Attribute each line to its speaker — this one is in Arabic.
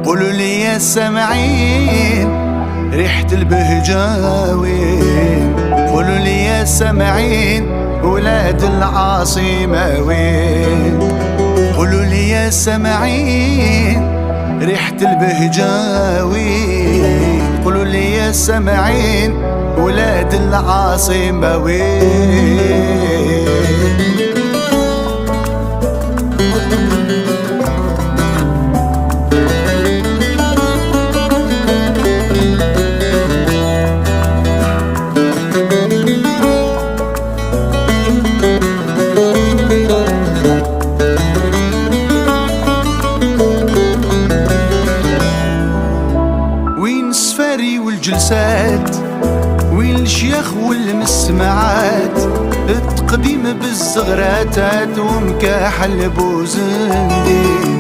Speaker 1: قولوا لي يا سامعين ريحة البهجة وين؟ قولوا لي يا سامعين ولاد العاصمة وين؟ قولوا لي يا سامعين ريحة البهجة وين؟ قولوا لي يا سامعين ولاد العاصمة وين؟ وين السفاري والجلسات، وين الشيخ والمسمعات، التقديم بالزغراتات ومكاح البوزندين.